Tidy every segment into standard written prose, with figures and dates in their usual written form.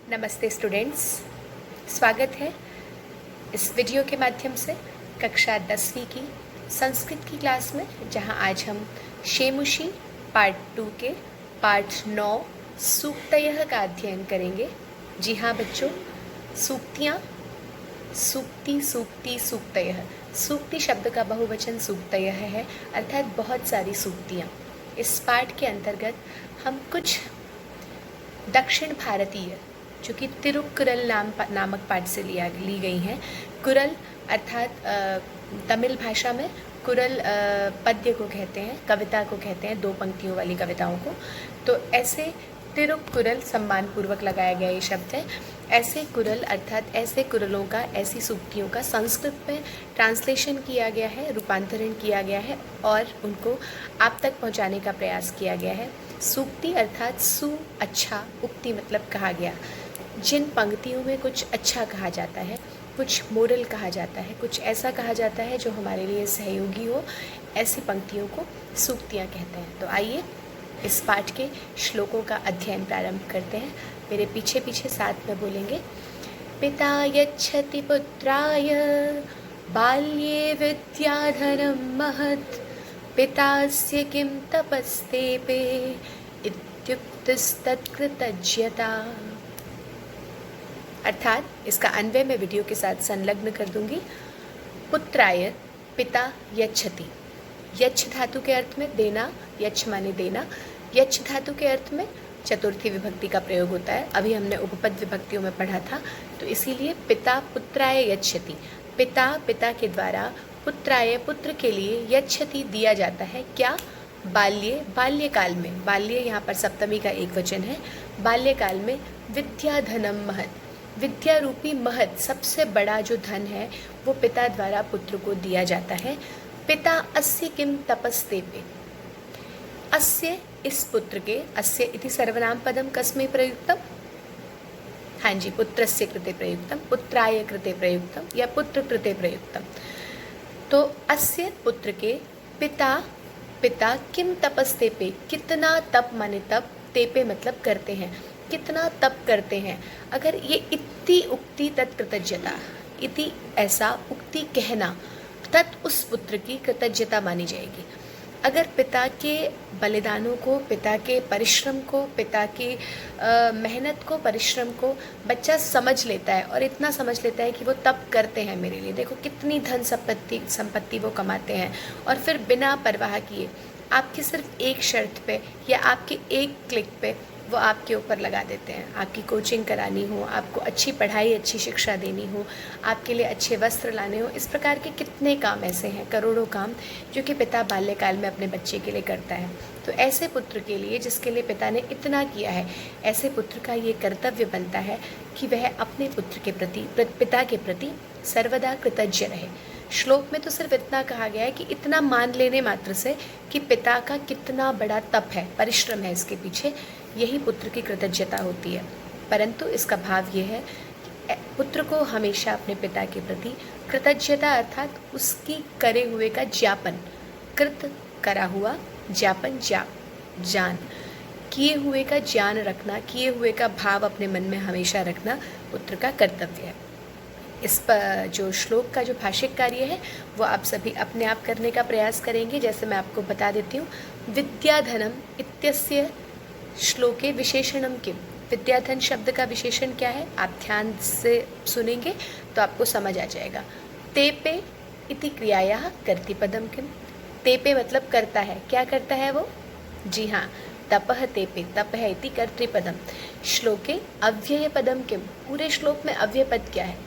नमस्ते स्टूडेंट्स, स्वागत है इस वीडियो के माध्यम से कक्षा 10वीं की संस्कृत की क्लास में, जहां आज हम शेमुशी पार्ट 2 के पार्ट 9 सूक्तयः का अध्ययन करेंगे। जी हाँ बच्चों, सूक्तियाँ, सूक्ति, सूक्ति, सूक्तयः। सूक्ति शब्द का बहुवचन सूक्तयः है, अर्थात बहुत सारी सूक्तियाँ। इस पाठ के अंतर्गत हम कुछ दक्षिण भारतीय, जो कि तिरुक्कुरल नामक पाठ से ली गई हैं। कुरल अर्थात तमिल भाषा में कुरल पद्य को कहते हैं, कविता को कहते हैं, 2 पंक्तियों वाली कविताओं को। तो ऐसे तिरुक्कुरल सम्मानपूर्वक लगाया गया ये शब्द है। ऐसे कुरल अर्थात ऐसे कुरलों का, ऐसी सूक्तियों का संस्कृत में ट्रांसलेशन किया गया है, रूपांतरण किया गया है और उनको आप तक पहुंचाने का प्रयास किया गया है। सूक्ति अर्थात सु अच्छा, उक्ति मतलब कहा गया। जिन पंक्तियों में कुछ अच्छा कहा जाता है, कुछ मोरल कहा जाता है, कुछ ऐसा कहा जाता है जो हमारे लिए सहयोगी हो, ऐसी पंक्तियों को सूक्तियाँ कहते हैं। तो आइए इस पाठ के श्लोकों का अध्ययन प्रारंभ करते हैं। मेरे पीछे पीछे साथ में बोलेंगे। पिता यच्छति पुत्राय बाल्ये विद्याधनं महत्, पितास्य किं तपस्तेपे इत्युक्तस्तत्कृतज्ञता। अर्थात इसका अन्वय मैं वीडियो के साथ संलग्न कर दूंगी। पुत्राय पिता यच्छति, यच्छ धातु के अर्थ में देना, यच्छ माने देना। यच्छ धातु के अर्थ में चतुर्थी विभक्ति का प्रयोग होता है। अभी हमने उपपद विभक्तियों में पढ़ा था, तो इसीलिए पिता पुत्राय यच्छति, पिता पिता के द्वारा, पुत्राय पुत्र के लिए, यच्छति दिया जाता है। क्या? बाल्ये, बाल्यकाल में। बाल्य यहाँ पर सप्तमी का एक वचन है। बाल्यकाल में विद्याधनम महत्, विद्या रूपी महत्, सबसे बड़ा जो धन है वो पिता द्वारा पुत्र को दिया जाता है। पिता अस्य किम तपस्तेपे, अस्य इस पुत्र के, अस्य इति सर्वनाम पदम कस्मै प्रयुक्तम? हाँ जी, पुत्रस्य कृते प्रयुक्तम, पुत्राय कृते प्रयुक्तम या पुत्र कृते प्रयुक्तम। तो अस्य पुत्र के पिता, पिता किम तपस्तेपे, कितना तप माने तप, तेपे मतलब करते हैं, कितना तप करते हैं। अगर ये इति उक्ति तत्कृतज्ञता, इति ऐसा, उक्ति कहना, तत् उस पुत्र की कृतज्ञता मानी जाएगी। अगर पिता के बलिदानों को, पिता के परिश्रम को, पिता की मेहनत को, परिश्रम को बच्चा समझ लेता है और इतना समझ लेता है कि वो तप करते हैं मेरे लिए, देखो कितनी धन संपत्ति वो कमाते हैं, और फिर बिना परवाह किए आपकी सिर्फ एक शर्त पे या आपके एक क्लिक पे वो आपके ऊपर लगा देते हैं। आपकी कोचिंग करानी हो, आपको अच्छी पढ़ाई, अच्छी शिक्षा देनी हो, आपके लिए अच्छे वस्त्र लाने हो, इस प्रकार के कितने काम ऐसे हैं, करोड़ों काम जो कि पिता बाल्यकाल में अपने बच्चे के लिए करता है। तो ऐसे पुत्र के लिए, जिसके लिए पिता ने इतना किया है, ऐसे पुत्र का ये कर्तव्य बनता है कि वह अपने पुत्र के प्रति, पिता के प्रति सर्वदा कृतज्ञ रहे। श्लोक में तो सिर्फ इतना कहा गया है कि इतना मान लेने मात्र से कि पिता का कितना बड़ा तप है, परिश्रम है इसके पीछे, यही पुत्र की कृतज्ञता होती है। परंतु इसका भाव ये है कि पुत्र को हमेशा अपने पिता के प्रति कृतज्ञता अर्थात उसकी करे हुए का ज्ञापन, कृत करा हुआ, ज्ञापन जान, किए हुए का ज्ञान रखना, किए हुए का भाव अपने मन में हमेशा रखना पुत्र का कर्तव्य है। इस पर जो श्लोक का जो भाषिक कार्य है वो आप सभी अपने आप करने का प्रयास करेंगे। जैसे मैं आपको बता देती हूँ, विद्याधनम इत्यस्य श्लोके विशेषणम किम, विद्याधन शब्द का विशेषण क्या है, आप ध्यान से सुनेंगे तो आपको समझ आ जाएगा। तेपे इति क्रियायाः कर्तृपदम किम, तेपे मतलब करता है, क्या करता है वो? जी हाँ, तपः तेपे, तप है इति कर्तृपदम। श्लोके अव्यय पदम किम, पूरे श्लोक में अव्यय पद क्या है?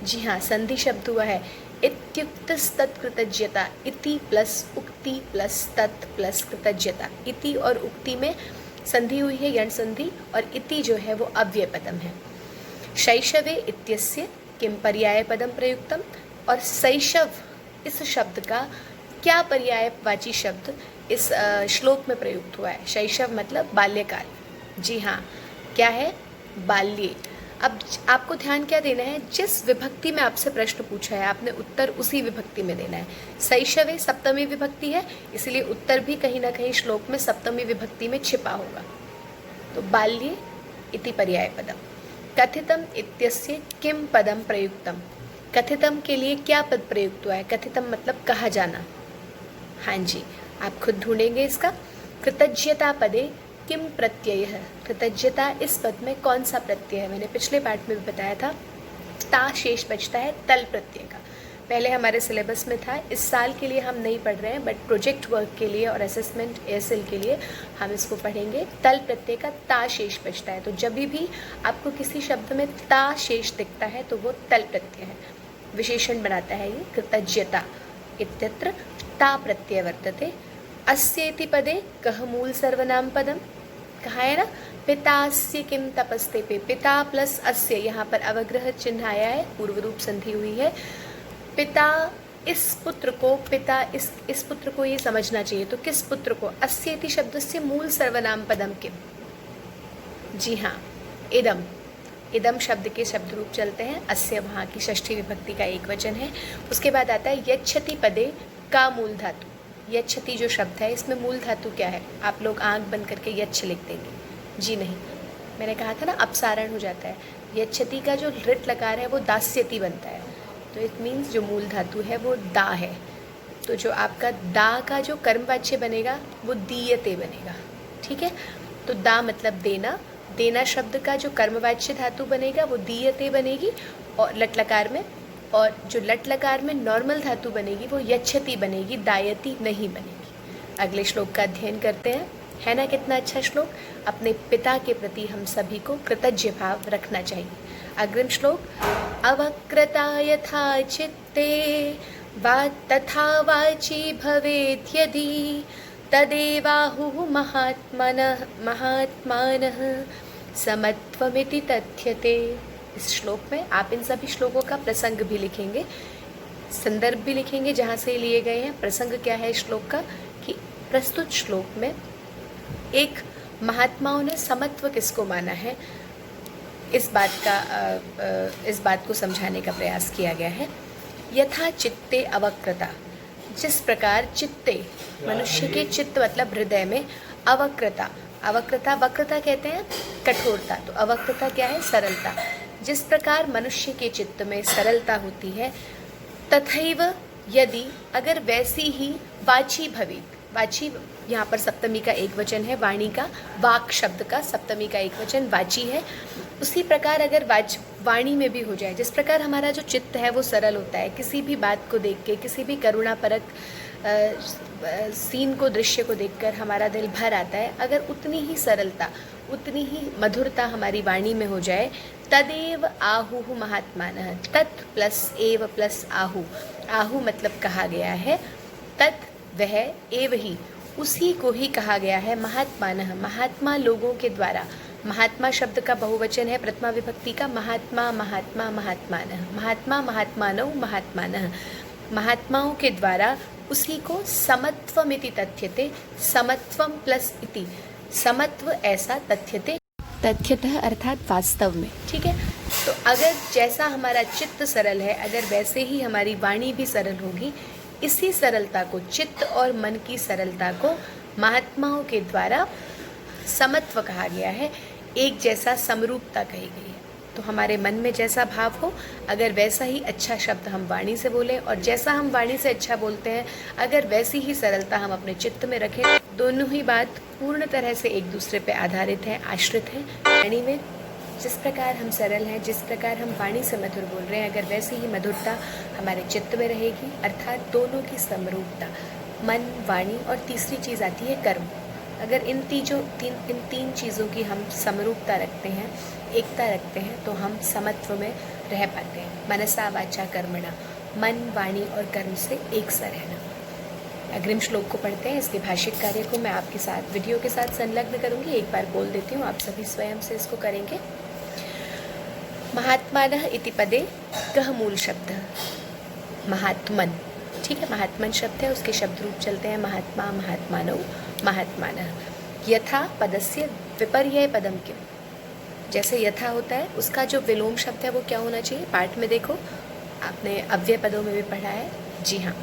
जी हाँ, संधि शब्द हुआ है इत्युक्तस्तत्कृतज्ञता, इति प्लस उक्ति प्लस तत् प्लस कृतज्ञता। इति और उक्ति में संधि हुई है, यण संधि, और इति जो है वो अव्यय पदम है। शैशवे इत्यस्य किम पर्याय पदम प्रयुक्तम, और शैशव इस शब्द का क्या पर्यायवाची शब्द इस श्लोक में प्रयुक्त हुआ है? शैशव मतलब बाल्यकाल। जी हाँ, क्या है? बाल्ये। अब आपको ध्यान क्या देना है, जिस विभक्ति में आपसे प्रश्न पूछा है आपने उत्तर उसी विभक्ति में देना है। शैशवे सप्तमी विभक्ति है, इसलिए उत्तर भी कहीं ना कहीं श्लोक में सप्तमी विभक्ति में छिपा होगा। तो बाल्ये इति पर्याय पदम। कथितम इत्यस्य किम पदम प्रयुक्तम, कथितम के लिए क्या पद प्रयुक्त हुआ है, कथितम मतलब कहा जाना। हाँ जी, आप खुद ढूंढेंगे इसका। कृतज्ञता पदे किम प्रत्यय है, कृतज्ञता इस पद में कौन सा प्रत्यय है, मैंने पिछले पाठ में भी बताया था। ता शेष बचता है तल प्रत्यय का, पहले हमारे सिलेबस में था, इस साल के लिए हम नहीं पढ़ रहे हैं, बट प्रोजेक्ट वर्क के लिए और असेसमेंट एएसएल के लिए हम इसको पढ़ेंगे। तल प्रत्यय का ता शेष बचता है, तो जब भी आपको किसी शब्द में ता शेष दिखता है तो वो तल प्रत्यय है, विशेषण बनाता है ये। कृतज्ञता इत्यत्र ता प्रत्यय वर्तते। अस्येति पदे कह मूल सर्वनाम पदम, कहा है ना, पितास्य किम तपस्ते पे, पिता प्लस अस्य, यहाँ पर अवग्रह चिन्ह आया है, पूर्व रूप संधि हुई है। पिता इस पुत्र को, पिता इस पुत्र को ये समझना चाहिए, तो किस पुत्र को, अस्येति शब्द से मूल सर्वनाम पदम किम, जी हाँ, इदम, इदम शब्द के शब्द रूप चलते हैं, अस्य वहाँ की षष्ठी विभक्ति का एक वचन है। उसके बाद आता है यच्छति पदे का मूल धातु, यच्छति जो शब्द है इसमें मूल धातु क्या है, आप लोग आंख बंद करके यच्छ लिख देंगे, जी नहीं, मैंने कहा था ना अपसारण हो जाता है, यच्छति का जो ऋट लकार है वो दास्यति बनता है, तो इट मीन्स जो मूल धातु है वो दा है, तो जो आपका दा का जो कर्मवाच्य बनेगा वो दीयते बनेगा, ठीक है। तो दा मतलब देना, देना शब्द का जो कर्मवाच्य धातु बनेगा वो दीयते बनेगी और लट लकार में, और जो लट लकार में नॉर्मल धातु बनेगी वो यच्छति बनेगी, दायति नहीं बनेगी। अगले श्लोक का अध्ययन करते हैं, है ना कितना अच्छा श्लोक। अपने पिता के प्रति हम सभी को कृतज्ञ भाव रखना चाहिए। अग्रिम श्लोक, अवक्रता यथा चित्ते वा तथा वाची भवेत् यदि तदेवाहुः महात्मनः समत्वमिति तथ्यते। इस श्लोक में आप इन सभी श्लोकों का प्रसंग भी लिखेंगे, संदर्भ भी लिखेंगे जहाँ से लिए गए हैं। प्रसंग क्या है इस श्लोक का, कि प्रस्तुत श्लोक में एक महात्माओं ने समत्व किसको माना है, इस बात को समझाने का प्रयास किया गया है। यथा चित्ते अवक्रता, जिस प्रकार चित्ते, मनुष्य के चित्त मतलब हृदय में, अवक्रता, अवक्रता, वक्रता कहते हैं कठोरता, तो अवक्रता क्या है, सरलता। जिस प्रकार मनुष्य के चित्त में सरलता होती है, तथैव यदि, अगर वैसी ही वाची भवेत्, वाची यहाँ पर सप्तमी का एक वचन है, वाणी का, वाक शब्द का सप्तमी का एक वचन वाची है, उसी प्रकार अगर वाणी में भी हो जाए, जिस प्रकार हमारा जो चित्त है वो सरल होता है, किसी भी बात को देख के, किसी भी करुणापरक सीन को, दृश्य को देखकर हमारा दिल भर आता है, अगर उतनी ही सरलता, उतनी ही मधुरता हमारी वाणी में हो जाए, तदेव आहुः महात्मानः, तत् प्लस एव प्लस आहु, आहु मतलब कहा गया है, तत् वह, एव ही उसी को ही कहा गया है, महात्मानः महात्मा लोगों के द्वारा। महात्मा शब्द का बहुवचन है प्रथमा विभक्ति का, महात्मा महात्मा महात्मानः, महात्मा महात्मानौ महात्मानः, महात्माओं के द्वारा उसी को समत्वमिति तथ्यते, समत्वम प्लस इति, समत्व ऐसा तथ्यते, तथ्यतः अर्थात वास्तव में, ठीक है। तो अगर जैसा हमारा चित्त सरल है, अगर वैसे ही हमारी वाणी भी सरल होगी, इसी सरलता को, चित्त और मन की सरलता को महात्माओं के द्वारा समत्व कहा गया है, एक जैसा समरूपता कही गई है। तो हमारे मन में जैसा भाव हो, अगर वैसा ही अच्छा शब्द हम वाणी से बोलें, और जैसा हम वाणी से अच्छा बोलते हैं अगर वैसी ही सरलता हम अपने चित्त में रखें, दोनों ही बात पूर्ण तरह से एक दूसरे पे आधारित है, आश्रित है। वाणी में जिस प्रकार हम सरल हैं, जिस प्रकार हम वाणी से मधुर बोल रहे हैं, अगर वैसी ही मधुरता हमारे चित्त में रहेगी, अर्थात दोनों की समरूपता, मन, वाणी, और तीसरी चीज़ आती है कर्म। अगर इन तीन चीज़ों की हम समरूपता रखते हैं, एकता रखते हैं, तो हम समत्व में रह पाते हैं। मनसा वाचा कर्मणा, मन, वाणी और कर्म से एक सा रहना। अग्रिम श्लोक को पढ़ते हैं, इसके भाषिक कार्य को मैं आपके साथ वीडियो के साथ संलग्न करूंगी, एक बार बोल देती हूँ, आप सभी स्वयं से इसको करेंगे। महात्मानः इति पदे कह मूल शब्द, महात्मन, ठीक है, महात्मन शब्द है, उसके शब्द रूप चलते हैं महात्मा, महात्मानौ, महात्मानः। यथा पदस्य विपर्यय पदम किम, जैसे यथा होता है उसका जो विलोम शब्द है वो क्या होना चाहिए, पाठ में देखो, आपने अव्यय पदों में भी पढ़ा है, जी हाँ।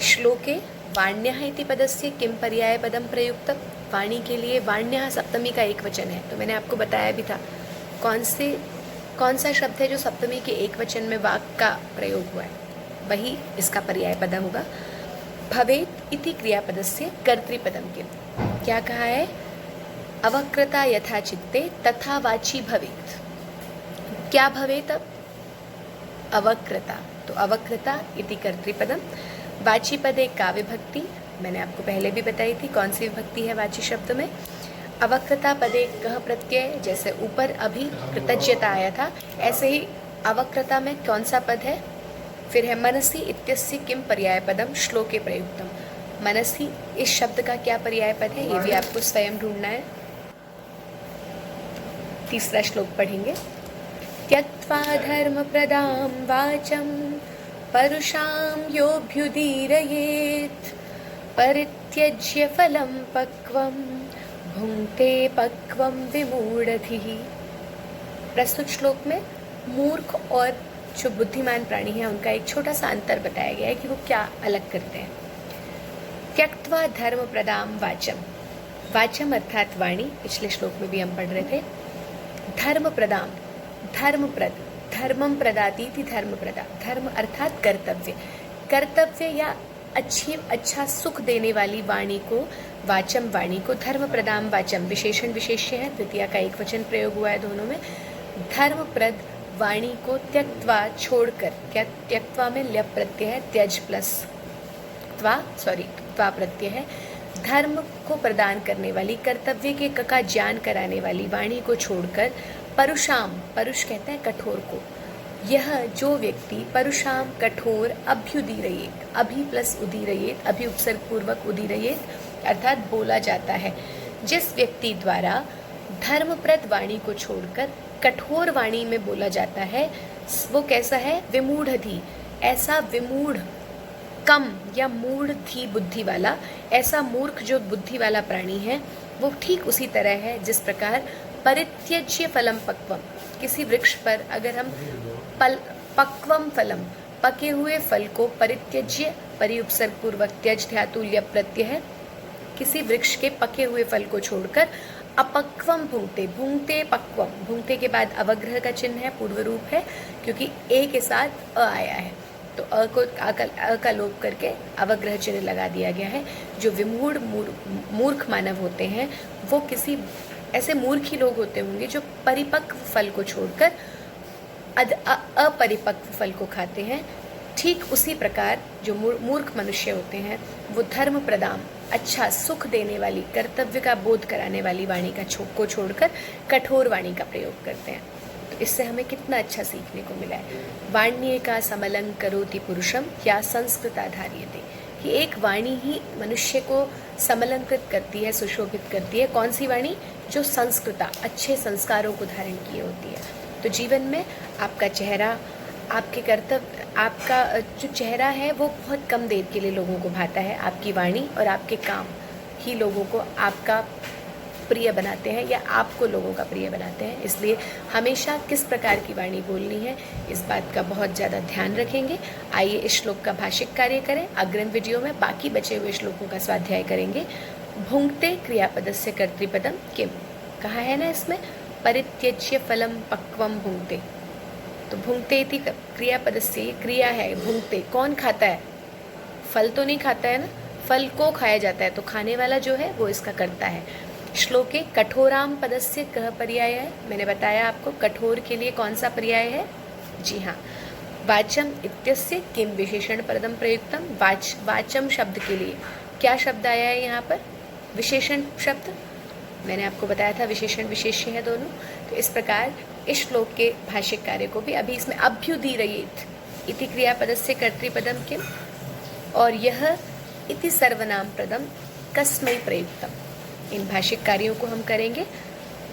श्लोके वाण्यः इति पदस्य किम पर्याय पदम प्रयुक्तम, वाणी के लिए वाण्यः सप्तमी का एक वचन है, तो मैंने आपको बताया भी था कौन से कौन सा शब्द है जो सप्तमी के एक वचन में वाक का प्रयोग हुआ है, वही इसका पर्यायपद होगा। भवेत इति क्रियापदस्य कर्तृपदम किम, क्या कहा है, अवक्रता यथा चित्ते तथा वाची भवेत। क्या भवेत, अब अवक्रता, तो अवक्रता इति कर्तृपदम। वाची पदे का विभक्ति, मैंने आपको पहले भी बताई थी कौन सी विभक्ति है वाची शब्द में। अवक्रता पदे कह प्रत्यय, जैसे ऊपर अभी कृतज्ञता आया था, ऐसे ही अवक्रता में कौन सा पद है, फिर है मनसी इत्यस्य किम पर्याय पदम श्लोके प्रयुक्तम। मनसी इस शब्द का क्या पर्याय पद है, ये भी आपको स्वयं ढूंढना है। तीसरा श्लोक पढ़ेंगे। त्यक्त्वा धर्म प्रदाम वाचम परुषाम योऽभ्युदीरयेत् परित्यज्य फलं पक्वम भुंक्ते पक्वम विमूढ़धिः। प्रस्तुत श्लोक में मूर्ख और जो बुद्धिमान प्राणी है उनका एक छोटा सा अंतर बताया गया है कि वो क्या अलग करते हैं। त्यक्त्वा धर्म प्रदाम वाचम, वाचम अर्थात वाणी, पिछले श्लोक में भी हम पढ़ रहे थे। धर्म प्रदाम, धर्मप्रद, धर्मम प्रदाती थी धर्मप्रदा, धर्म अर्थात कर्तव्य, कर्तव्य या अच्छा सुख देने वाली वाणी को, वाचम वाणी को, धर्म प्रदाम वाचम विशेषण विशेष्य है, द्वितीय का एक वचन प्रयोग हुआ है दोनों में। धर्मप्रद वाणी को त्यक्त्वा छोड़कर, क्या त्यक्त्वा में ल्यप प्रत्यय है, त्यज प्लस त्वा प्रत्यय है। धर्म को प्रदान करने वाली, कर्तव्य के का ज्ञान कराने वाली वाणी को छोड़कर परुषाम, परुष कहते हैं कठोर को, यह जो व्यक्ति परुषाम कठोर अभ्युदीरयेत, अभि प्लस उदीरयेत, अभि उपसर्ग पूर्वक उदीरयेत अर्थात बोला जाता है, जिस व्यक्ति द्वारा धर्मप्रद वाणी को छोड़कर कठोर वाणी में बोला जाता है, वो कैसा है, विमूढ़धि, ऐसा विमूढ़ कम या मूढ़ धी बुद्धि वाला, ऐसा मूर्ख जो बुद्धि वाला प्राणी है, वो ठीक उसी तरह है जिस प्रकार परित्यज्य फलम पक्वम, किसी वृक्ष पर अगर हम पक्वम फलम, पके हुए फल को, परित्यज्य परि उपसर्ग पूर्वक त्यज धातु ल्यप प्रत्यय है, किसी वृक्ष के पके हुए फल को छोड़कर अपक्वम भुंक्ते, भुंक्ते पक्वम, भुंक्ते के बाद अवग्रह का चिन्ह है, पूर्व रूप है, क्योंकि ए के साथ अ आया है तो अ को अ का लोप करके अवग्रह चिन्ह लगा दिया गया है। जो विमूढ़ मूर्ख मानव होते हैं वो किसी ऐसे मूर्ख ही लोग होते होंगे जो परिपक्व फल को छोड़कर अपरिपक्व फल को खाते हैं। ठीक उसी प्रकार जो मूर्ख मनुष्य होते हैं वो धर्म प्रदान, अच्छा सुख देने वाली, कर्तव्य का बोध कराने वाली वाणी को छोड़कर कठोर वाणी का प्रयोग करते हैं। तो इससे हमें कितना अच्छा सीखने को मिला है। वाण्ये का समलं करोति पुरुषम या संस्कृता धार्यते, कि एक वाणी ही मनुष्य को समलंकृत करती है, सुशोभित करती है। कौन सी वाणी? जो संस्कृता, अच्छे संस्कारों को धारण किए होती है। तो जीवन में आपका चेहरा, आपके कर्तव्य, आपका जो चेहरा है वो बहुत कम देर के लिए लोगों को भाता है। आपकी वाणी और आपके काम ही लोगों को आपका प्रिय बनाते हैं या आपको लोगों का प्रिय बनाते हैं। इसलिए हमेशा किस प्रकार की वाणी बोलनी है इस बात का बहुत ज़्यादा ध्यान रखेंगे। आइए इस श्लोक का भाषिक कार्य करें। अग्रिम वीडियो में बाकी बचे हुए श्लोकों का स्वाध्याय करेंगे। भुंक्ते क्रियापदस्य कर्तृपदम किम, कहा है ना इसमें, परित्यज्य फलम पक्वम भुंक्ते। तो भुंक्ते इति क्रियापदस्य, ये क्रिया है। भुंक्ते कौन खाता है? फल तो नहीं खाता है ना, फल को खाया जाता है, तो खाने वाला जो है वो इसका करता है। श्लोके कठोराम पदस्य कह पर्याय है, मैंने बताया आपको कठोर के लिए कौन सा पर्याय है। जी हाँ, वाचम इत्यस्य किम विशेषण पदम प्रयुक्तम। वाचम शब्द के लिए क्या शब्द आया है यहाँ पर? विशेषण शब्द। मैंने आपको बताया था विशेषण विशेष्य है दोनों। तो इस प्रकार इस श्लोक के भाष्य कार्य को भी अभी इसमें अभ्युदीरयेत इति क्रियापदस्य कर्तृपदम किम और यह इति सर्वनाम पदम कस्मै प्रयुक्तम, इन भाषिक कार्यों को हम करेंगे।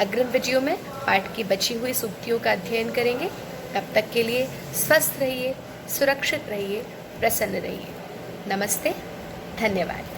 अग्रिम वीडियो में पाठ की बची हुई सूक्तियों का अध्ययन करेंगे। तब तक के लिए स्वस्थ रहिए, सुरक्षित रहिए, प्रसन्न रहिए। नमस्ते, धन्यवाद।